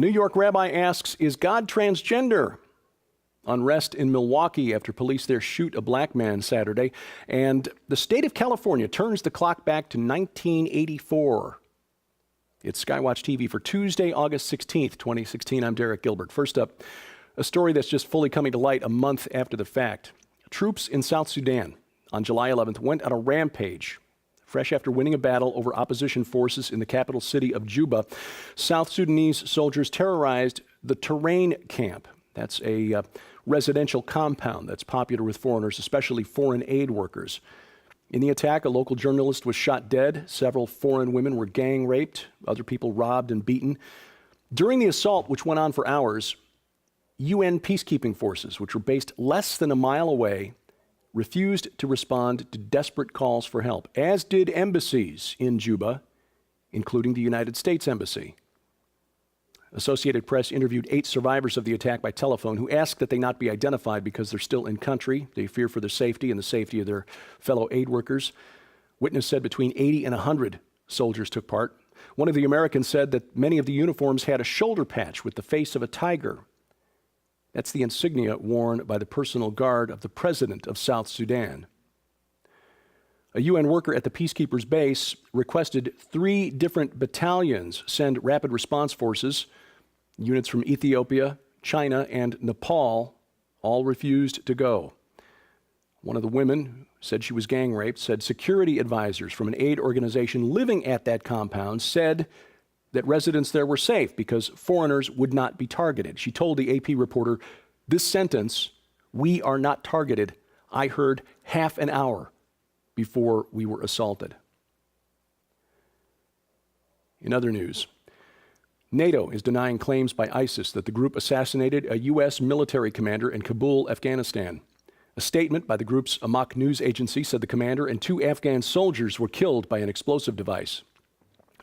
New York rabbi asks, is God transgender? Unrest in Milwaukee after police there shoot a black man Saturday. And the state of California turns the clock back to 1984. It's SkyWatch TV for Tuesday, August 16th, 2016. I'm Derek Gilbert. First up, a story that's just fully coming to light a month after the fact. Troops in South Sudan on July 11th went on a rampage. Fresh after winning a battle over opposition forces in the capital city of Juba, South Sudanese soldiers terrorized the Terrain Camp. That's a residential compound that's popular with foreigners, especially foreign aid workers. In the attack, a local journalist was shot dead. Several foreign women were gang raped, other people robbed and beaten. During the assault, which went on for hours, UN peacekeeping forces, which were based less than a mile away, refused to respond to desperate calls for help, as did embassies in Juba, including the United States Embassy. Associated Press interviewed 8 survivors of the attack by telephone who asked that they not be identified because they're still in country. They fear for their safety and the safety of their fellow aid workers. Witness said between 80 and 100 soldiers took part. One of the Americans said that many of the uniforms had a shoulder patch with the face of a tiger. That's the insignia worn by the personal guard of the president of South Sudan. A UN worker at the peacekeepers' base requested 3 different battalions send rapid response forces. Units from Ethiopia, China, and Nepal all refused to go. One of the women, who said she was gang raped, said security advisors from an aid organization living at that compound said that residents there were safe because foreigners would not be targeted. She told the AP reporter, "This sentence, 'we are not targeted,' I heard half an hour before we were assaulted." In other news, NATO is denying claims by ISIS that the group assassinated a U.S. military commander in Kabul, Afghanistan. A statement by the group's Amaq news agency said the commander and 2 Afghan soldiers were killed by an explosive device.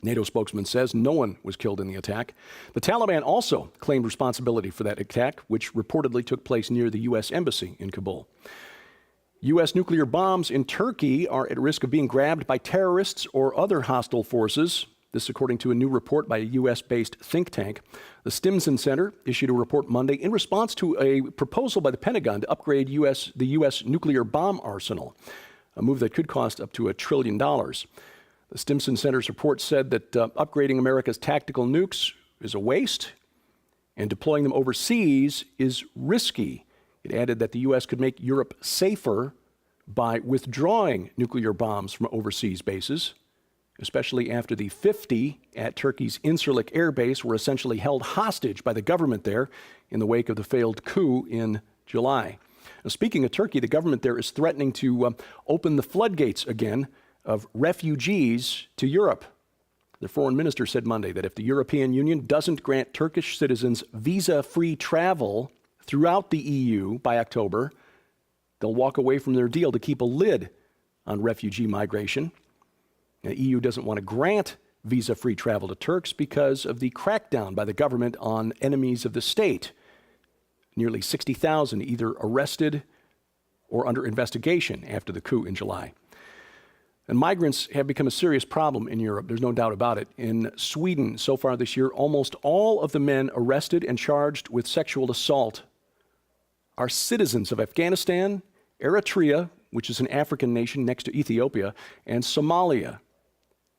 NATO spokesman says no one was killed in the attack. The Taliban also claimed responsibility for that attack, which reportedly took place near the U.S. Embassy in Kabul. U.S. nuclear bombs in Turkey are at risk of being grabbed by terrorists or other hostile forces. This according to a new report by a U.S.-based think tank. The Stimson Center issued a report Monday in response to a proposal by the Pentagon to upgrade the U.S. nuclear bomb arsenal, a move that could cost up to $1 trillion. The Stimson Center's report said that upgrading America's tactical nukes is a waste, and deploying them overseas is risky. It added that the U.S. could make Europe safer by withdrawing nuclear bombs from overseas bases, especially after the 50 at Turkey's Incirlik Air Base were essentially held hostage by the government there in the wake of the failed coup in July. Now, speaking of Turkey, the government there is threatening to open the floodgates again of refugees to Europe. The foreign minister said Monday that if the European Union doesn't grant Turkish citizens visa-free travel throughout the EU by October, they'll walk away from their deal to keep a lid on refugee migration. The EU doesn't want to grant visa-free travel to Turks because of the crackdown by the government on enemies of the state. Nearly 60,000 either arrested or under investigation after the coup in July. And migrants have become a serious problem in Europe, there's no doubt about it. In Sweden, so far this year, almost all of the men arrested and charged with sexual assault are citizens of Afghanistan, Eritrea, which is an African nation next to Ethiopia, and Somalia.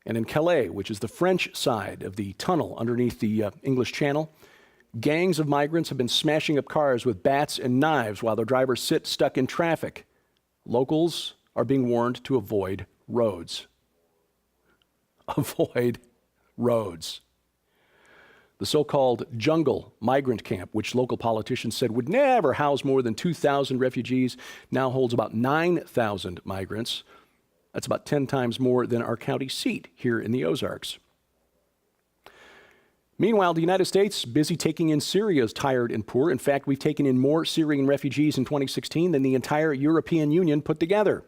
And in Calais, which is the French side of the tunnel underneath the English Channel, gangs of migrants have been smashing up cars with bats and knives while their drivers sit stuck in traffic. Locals are being warned to avoid roads. Avoid roads. The so-called jungle migrant camp, which local politicians said would never house more than 2,000 refugees, now holds about 9,000 migrants. That's about 10 times more than our county seat here in the Ozarks. Meanwhile, the United States busy taking in Syria's tired and poor. In fact, we've taken in more Syrian refugees in 2016 than the entire European Union put together.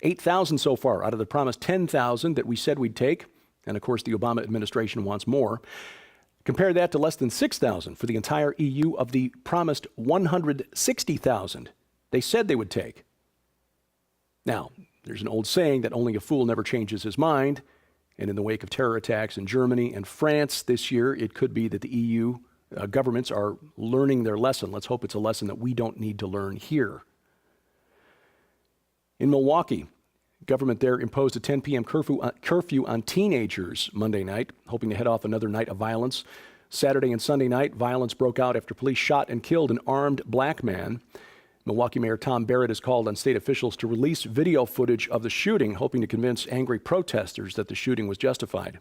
8,000 so far out of the promised 10,000 that we said we'd take. And of course, the Obama administration wants more. Compare that to less than 6,000 for the entire EU of the promised 160,000 they said they would take. Now, there's an old saying that only a fool never changes his mind. And in the wake of terror attacks in Germany and France this year, it could be that the EU governments are learning their lesson. Let's hope it's a lesson that we don't need to learn here. In Milwaukee, government there imposed a 10 p.m. curfew on teenagers Monday night, hoping to head off another night of violence. Saturday and Sunday night, violence broke out after police shot and killed an armed black man. Milwaukee Mayor Tom Barrett has called on state officials to release video footage of the shooting, hoping to convince angry protesters that the shooting was justified.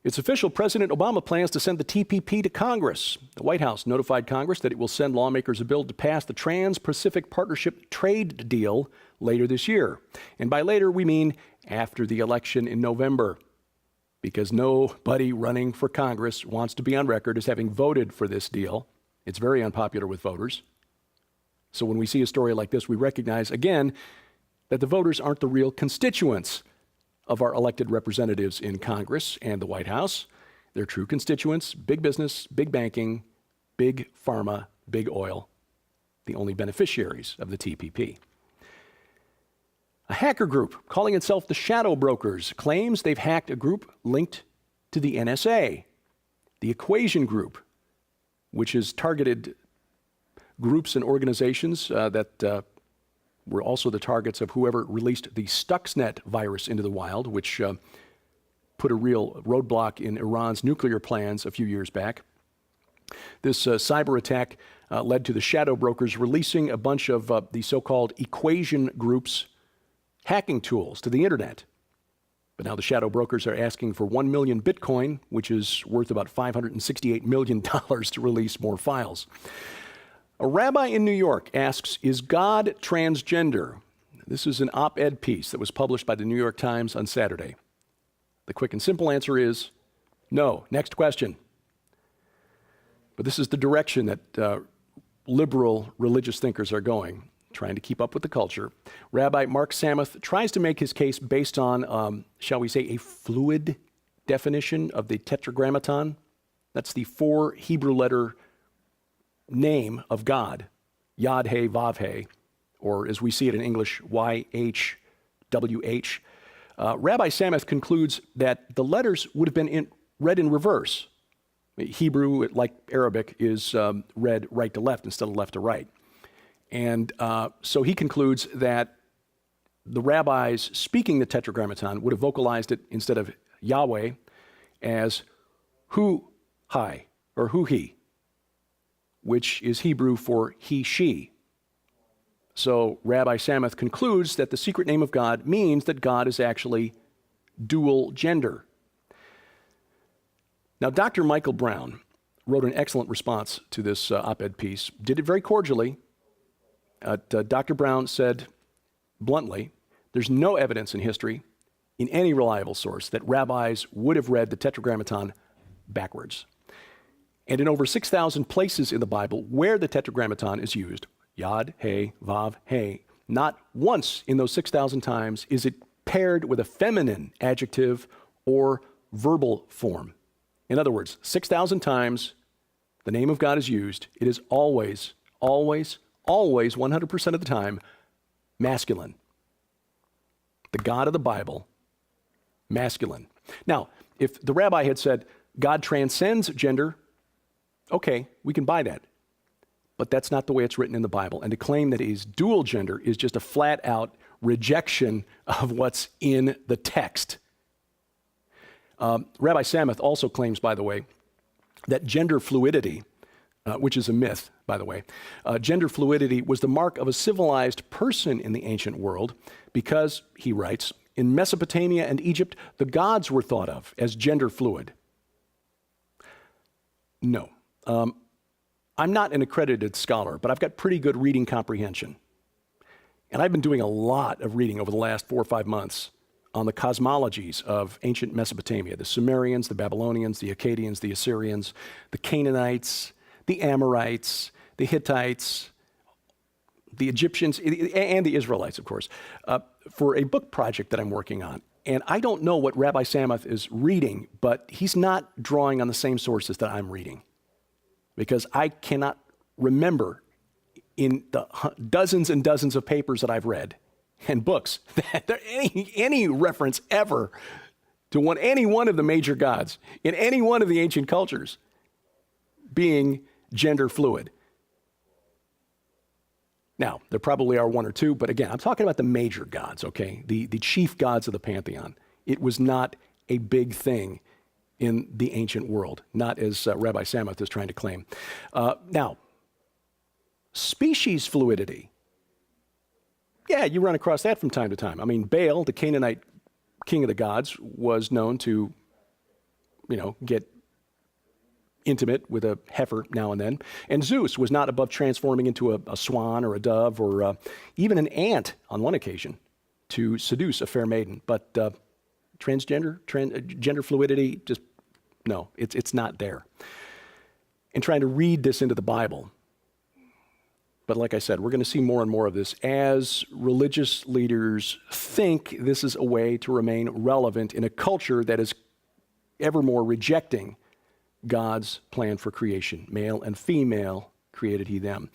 It's official. President Obama plans to send the TPP to Congress. The White House notified Congress that it will send lawmakers a bill to pass the Trans-Pacific Partnership trade deal later this year. And by later, we mean after the election in November, because nobody running for Congress wants to be on record as having voted for this deal. It's very unpopular with voters. So when we see a story like this, we recognize, again, that the voters aren't the real constituents of our elected representatives in Congress and the White House. They're true constituents: big business, big banking, big pharma, big oil, the only beneficiaries of the TPP. A hacker group calling itself the Shadow Brokers claims they've hacked a group linked to the NSA. The Equation Group, which has targeted groups and organizations that were also the targets of whoever released the Stuxnet virus into the wild, which put a real roadblock in Iran's nuclear plans a few years back. This cyber attack led to the Shadow Brokers releasing a bunch of the so-called Equation Group's hacking tools to the internet. But now the Shadow Brokers are asking for 1 million Bitcoin, which is worth about $568 million to release more files. A rabbi in New York asks, is God transgender? This is an op-ed piece that was published by the New York Times on Saturday. The quick and simple answer is no. Next question. But this is the direction that liberal religious thinkers are going, trying to keep up with the culture. Rabbi Mark Samuth tries to make his case based on, shall we say, a fluid definition of the tetragrammaton. That's the 4 Hebrew letter name of God, Yod He Vav He, or as we see it in English, YHWH. Rabbi Samuth concludes that the letters would have been read in reverse. Hebrew, like Arabic, is read right to left instead of left to right. And so he concludes that the rabbis speaking the tetragrammaton would have vocalized it instead of Yahweh as Hu-Hi, or Hu-He, which is Hebrew for he, she. So Rabbi Samuth concludes that the secret name of God means that God is actually dual gender. Now, Dr. Michael Brown wrote an excellent response to this op-ed piece, did it very cordially. Dr. Brown said bluntly, there's no evidence in history, in any reliable source, that rabbis would have read the tetragrammaton backwards. And in over 6,000 places in the Bible where the tetragrammaton is used, Yod, He, Vav, He, not once in those 6,000 times is it paired with a feminine adjective or verbal form. In other words, 6,000 times the name of God is used, it is always, 100% of the time, masculine. The God of the Bible, masculine. Now, if the rabbi had said, God transcends gender, okay, we can buy that. But that's not the way it's written in the Bible. And to claim that he's dual gender is just a flat-out rejection of what's in the text. Rabbi Samuth also claims, by the way, that gender fluidity, which is a myth, by the way, gender fluidity was the mark of a civilized person in the ancient world because, he writes, in Mesopotamia and Egypt, the gods were thought of as gender fluid. No. I'm not an accredited scholar, but I've got pretty good reading comprehension. And I've been doing a lot of reading over the last 4 or 5 months on the cosmologies of ancient Mesopotamia, the Sumerians, the Babylonians, the Akkadians, the Assyrians, the Canaanites, the Amorites, the Hittites, the Egyptians, and the Israelites, of course, for a book project that I'm working on. And I don't know what Rabbi Samuth is reading, but he's not drawing on the same sources that I'm reading, because I cannot remember in the dozens and dozens of papers that I've read and books that there any reference ever to any one of the major gods in any one of the ancient cultures. being gender fluid. Now, there probably are one or two, but again, I'm talking about the major gods, okay? The chief gods of the pantheon. It was not a big thing in the ancient world, not as Rabbi Samuth is trying to claim. Now, species fluidity. Yeah, you run across that from time to time. I mean, Baal, the Canaanite king of the gods, was known to, get intimate with a heifer now and then. And Zeus was not above transforming into a swan or a dove or even an ant on one occasion to seduce a fair maiden. But gender fluidity, just no, it's not there. And trying to read this into the Bible. But like I said, we're going to see more and more of this as religious leaders think this is a way to remain relevant in a culture that is ever more rejecting God's plan for creation. Male and female created he them.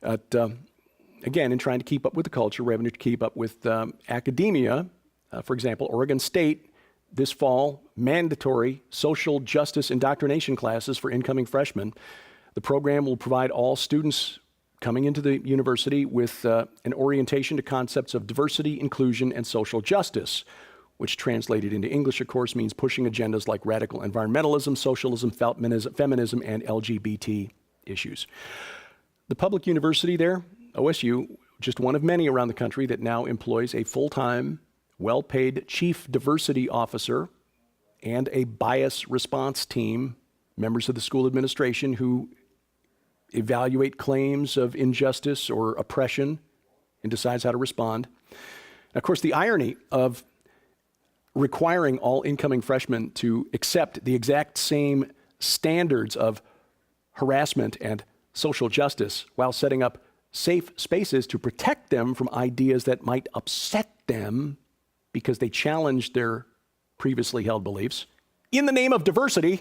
Again, in trying to keep up with the culture, we're having to keep up with academia. For example, Oregon State, this fall, mandatory social justice indoctrination classes for incoming freshmen. The program will provide all students coming into the university with an orientation to concepts of diversity, inclusion, and social justice, which translated into English, of course, means pushing agendas like radical environmentalism, socialism, feminism, and LGBT issues. The public university there, OSU, just one of many around the country that now employs a full-time, well-paid chief diversity officer and a bias response team, members of the school administration who evaluate claims of injustice or oppression and decides how to respond. And of course, the irony of requiring all incoming freshmen to accept the exact same standards of harassment and social justice while setting up safe spaces to protect them from ideas that might upset them because they challenged their previously held beliefs in the name of diversity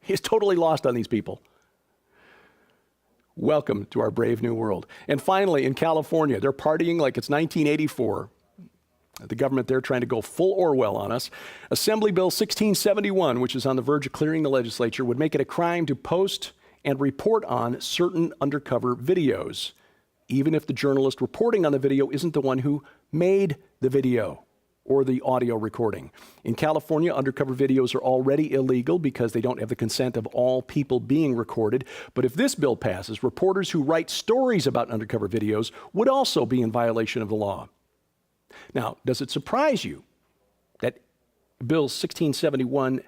is totally lost on these people. Welcome to our brave new world. And finally, in California, they're partying like it's 1984. The government there trying to go full Orwell on us. Assembly Bill 1671, which is on the verge of clearing the legislature, would make it a crime to post and report on certain undercover videos, even if the journalist reporting on the video isn't the one who made the video or the audio recording. In California, undercover videos are already illegal because they don't have the consent of all people being recorded. But if this bill passes, reporters who write stories about undercover videos would also be in violation of the law. Now, does it surprise you that Bill 1671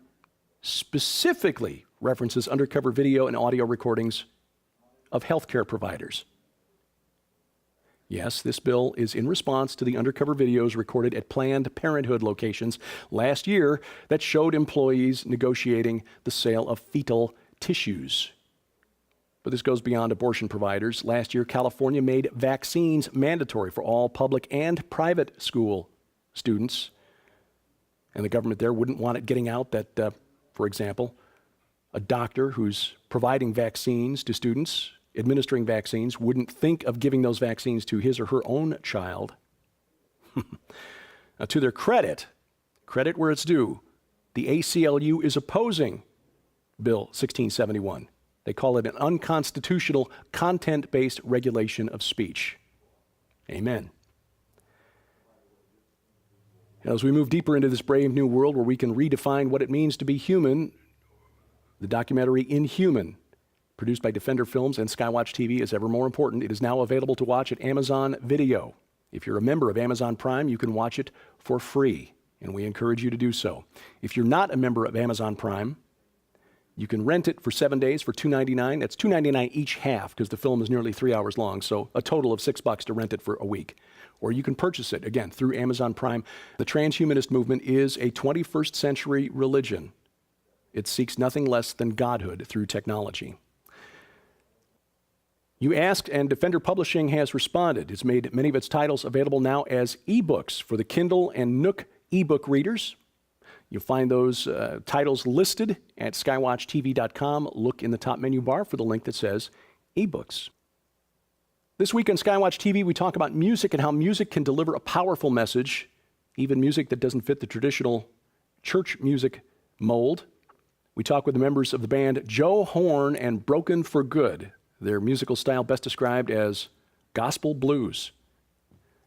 specifically references undercover video and audio recordings of healthcare providers? Yes, this bill is in response to the undercover videos recorded at Planned Parenthood locations last year that showed employees negotiating the sale of fetal tissues. But this goes beyond abortion providers. Last year, California made vaccines mandatory for all public and private school students. And the government there wouldn't want it getting out that, for example, a doctor who's providing vaccines to students, administering vaccines, wouldn't think of giving those vaccines to his or her own child. Now, to their credit where it's due, the ACLU is opposing Bill 1671. They call it an unconstitutional content-based regulation of speech. Amen. And as we move deeper into this brave new world where we can redefine what it means to be human, the documentary Inhuman, produced by Defender Films and SkyWatchTV, is ever more important. It is now available to watch at Amazon Video. If you're a member of Amazon Prime, you can watch it for free, and we encourage you to do so. If you're not a member of Amazon Prime, you can rent it for 7 days for $2.99. That's $2.99 each half because the film is nearly 3 hours long, so a total of $6 to rent it for a week. Or you can purchase it, again, through Amazon Prime. The transhumanist movement is a 21st century religion. It seeks nothing less than godhood through technology. You asked, and Defender Publishing has responded. It's made many of its titles available now as ebooks for the Kindle and Nook ebook readers. You'll find those titles listed at skywatchtv.com. Look in the top menu bar for the link that says ebooks. This week on Skywatch TV, we talk about music and how music can deliver a powerful message, even music that doesn't fit the traditional church music mold. We talk with the members of the band Joe Horn and Broken for Good. Their musical style best described as gospel blues.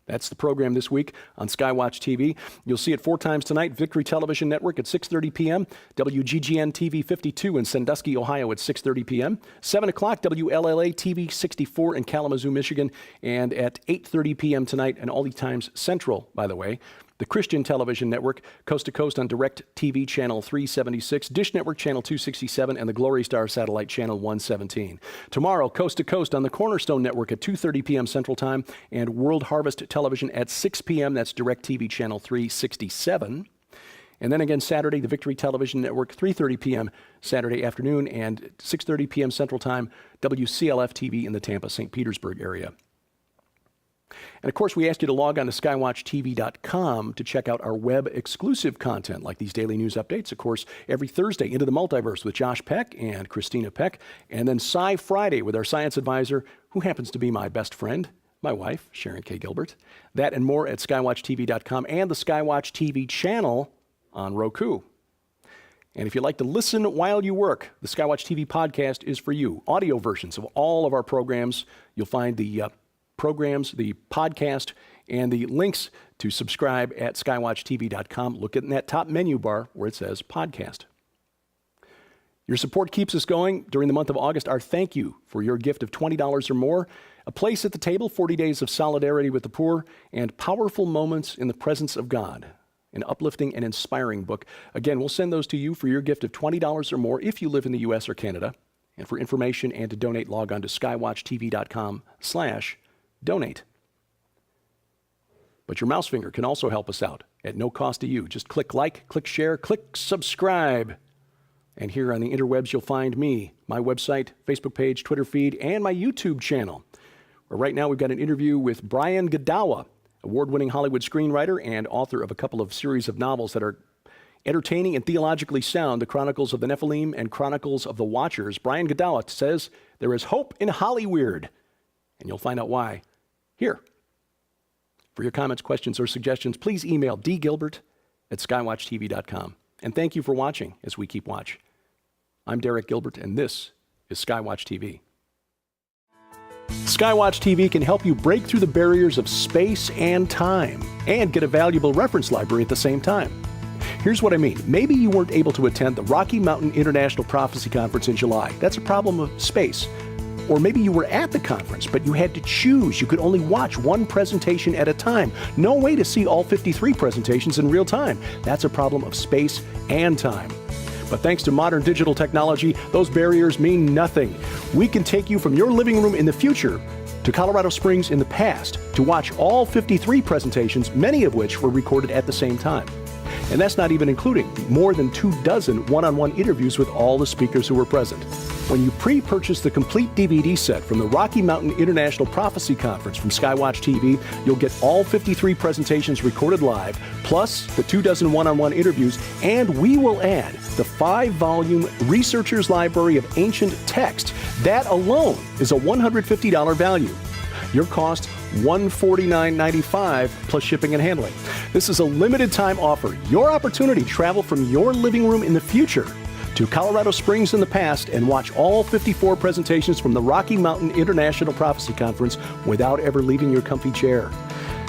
That's the program this week on SkyWatch TV. You'll see it 4 times tonight, Victory Television Network at 6:30 p.m., WGGN TV 52 in Sandusky, Ohio at 6:30 p.m., 7 o'clock, WLLA TV 64 in Kalamazoo, Michigan, and at 8:30 p.m. tonight, and all the times Central, by the way, the Christian Television Network, coast to coast on Direct TV Channel 376, Dish Network Channel 267, and the Glory Star Satellite Channel 117. Tomorrow, coast to coast on the Cornerstone Network at 2:30 p.m. Central Time, and World Harvest Television at 6 p.m. That's Direct TV Channel 367. And then again Saturday, the Victory Television Network, 3:30 p.m. Saturday afternoon, and 6:30 p.m. Central Time, WCLF TV in the Tampa, St. Petersburg area. And of course, we asked you to log on to SkyWatchTV.com to check out our web exclusive content, like these daily news updates. Of course, every Thursday, Into the Multiverse with Josh Peck and Christina Peck. And then Sci Friday with our science advisor, who happens to be my best friend, my wife, Sharon K. Gilbert. That and more at SkyWatchTV.com and the SkyWatch TV channel on Roku. And if you'd like to listen while you work, the SkyWatch TV podcast is for you. Audio versions of all of our programs. You'll find the programs, the podcast, and the links to subscribe at skywatchtv.com. Look in that top menu bar where it says podcast. Your support keeps us going. During the month of August, our thank you for your gift of $20 or more, a place at the table, 40 days of solidarity with the poor, and powerful moments in the presence of God, an uplifting and inspiring book. Again, we'll send those to you for your gift of $20 or more if you live in the U.S. or Canada. And for information and to donate, log on to skywatchtv.com/donate. But your mouse finger can also help us out at no cost to you. Just click like, click share, click subscribe. And here on the interwebs, you'll find me, my website, Facebook page, Twitter feed, and my YouTube channel, where right now we've got an interview with Brian Godawa, award-winning Hollywood screenwriter and author of a couple of series of novels that are entertaining and theologically sound, The Chronicles of the Nephilim and Chronicles of the Watchers. Brian Godawa says there is hope in Hollyweird, and you'll find out why here. For your comments, questions, or suggestions, please email dgilbert@skywatchtv.com. And thank you for watching as we keep watch. I'm Derek Gilbert, and this is SkyWatch TV. SkyWatch TV can help you break through the barriers of space and time and get a valuable reference library at the same time. Here's what I mean. Maybe you weren't able to attend the Rocky Mountain International Prophecy Conference in July. That's a problem of space. Or maybe you were at the conference, but you had to choose. You could only watch one presentation at a time. No way to see all 53 presentations in real time. That's a problem of space and time. But thanks to modern digital technology, those barriers mean nothing. We can take you from your living room in the future to Colorado Springs in the past to watch all 53 presentations, many of which were recorded at the same time. And that's not even including more than 24 one-on-one interviews with all the speakers who were present. When you pre-purchase the complete DVD set from the Rocky Mountain International Prophecy Conference from SkyWatch TV, you'll get all 53 presentations recorded live, plus the 24 one-on-one interviews, and we will add the 5-volume Researcher's Library of Ancient Texts. That alone is a $150 value. Your cost, $149.95 plus shipping and handling. This is a limited time offer. Your opportunity to travel from your living room in the future to Colorado Springs in the past and watch all 54 presentations from the Rocky Mountain International Prophecy Conference without ever leaving your comfy chair.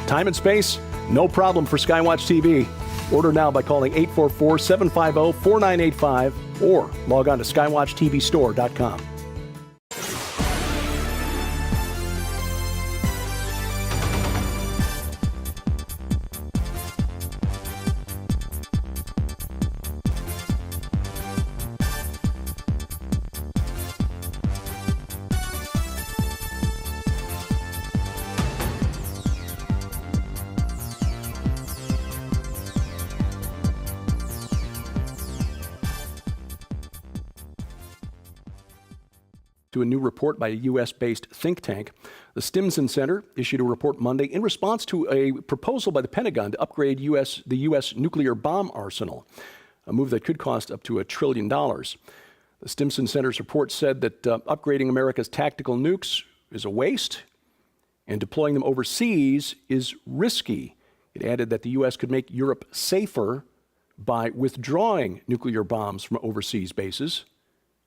Time and space, no problem for SkyWatch TV. Order now by calling 844-750-4985 or log on to skywatchtvstore.com. To a new report by a U.S.-based think tank. The Stimson Center issued a report Monday in response to a proposal by the Pentagon to upgrade the U.S. nuclear bomb arsenal, a move that could cost up to $1 trillion. The Stimson Center's report said that upgrading America's tactical nukes is a waste, and deploying them overseas is risky. It added that the U.S. could make Europe safer, by withdrawing nuclear bombs from overseas bases,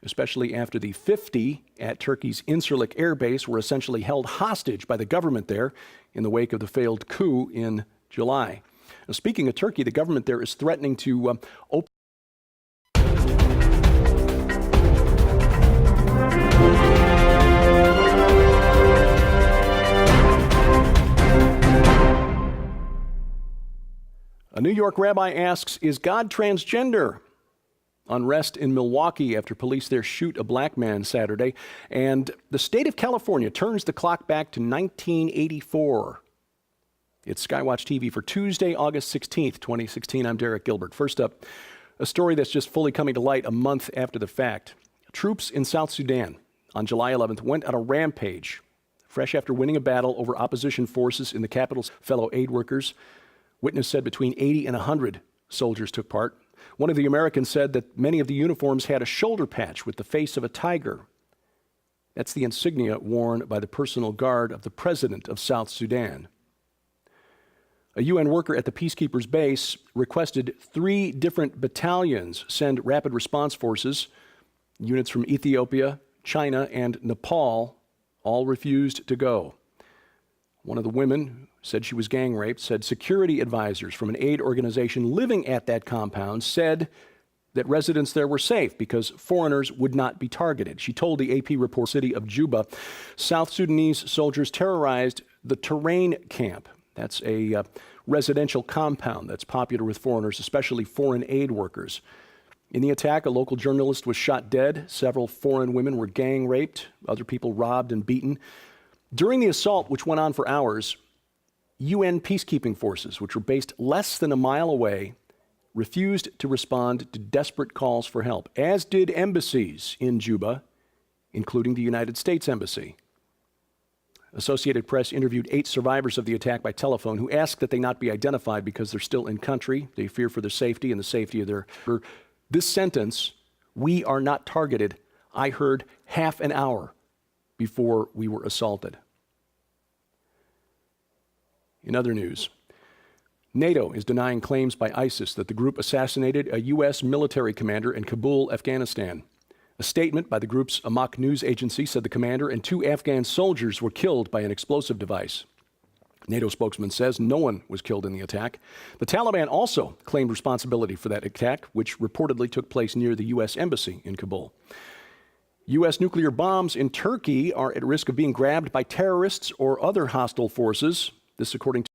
especially after the 50 at Turkey's Incirlik Air Base were essentially held hostage by the government there in the wake of the failed coup in July. Now, speaking of Turkey, the government there is threatening to open A New York rabbi asks, is God transgender? Unrest in Milwaukee after police there shoot a black man Saturday. And the state of California turns the clock back to 1984. It's SkyWatchTV for Tuesday, August 16th, 2016. I'm Derek Gilbert. First up, a story that's just fully coming to light a month after the fact. Troops in South Sudan on July 11th went on a rampage, fresh after winning a battle over opposition forces in the capital's fellow aid workers. Witness said between 80 and 100 soldiers took part. One of the Americans said that many of the uniforms had a shoulder patch with the face of a tiger. That's the insignia worn by the personal guard of the president of South Sudan. A UN worker at the peacekeepers' base requested 3 different battalions send rapid response forces. Units from Ethiopia, China, and Nepal all refused to go. One of the women said she was gang raped, said security advisors from an aid organization living at that compound said that residents there were safe because foreigners would not be targeted. She told the AP report city of Juba, South Sudanese soldiers terrorized the Terrain camp. That's a residential compound that's popular with foreigners, especially foreign aid workers. In the attack, a local journalist was shot dead. Several foreign women were gang raped, other people robbed and beaten. During the assault, which went on for hours, UN peacekeeping forces, which were based less than a mile away, refused to respond to desperate calls for help, as did embassies in Juba, including the United States Embassy. Associated Press interviewed 8 survivors of the attack by telephone who asked that they not be identified because they're still in country. They fear for their safety and the safety of their... This sentence, "We are not targeted," I heard half an hour before we were assaulted. In other news, NATO is denying claims by ISIS that the group assassinated a U.S. military commander in Kabul, Afghanistan. A statement by the group's Amaq news agency said the commander and 2 Afghan soldiers were killed by an explosive device. NATO spokesman says no one was killed in the attack. The Taliban also claimed responsibility for that attack, which reportedly took place near the U.S. Embassy in Kabul. U.S. nuclear bombs in Turkey are at risk of being grabbed by terrorists or other hostile forces. This according to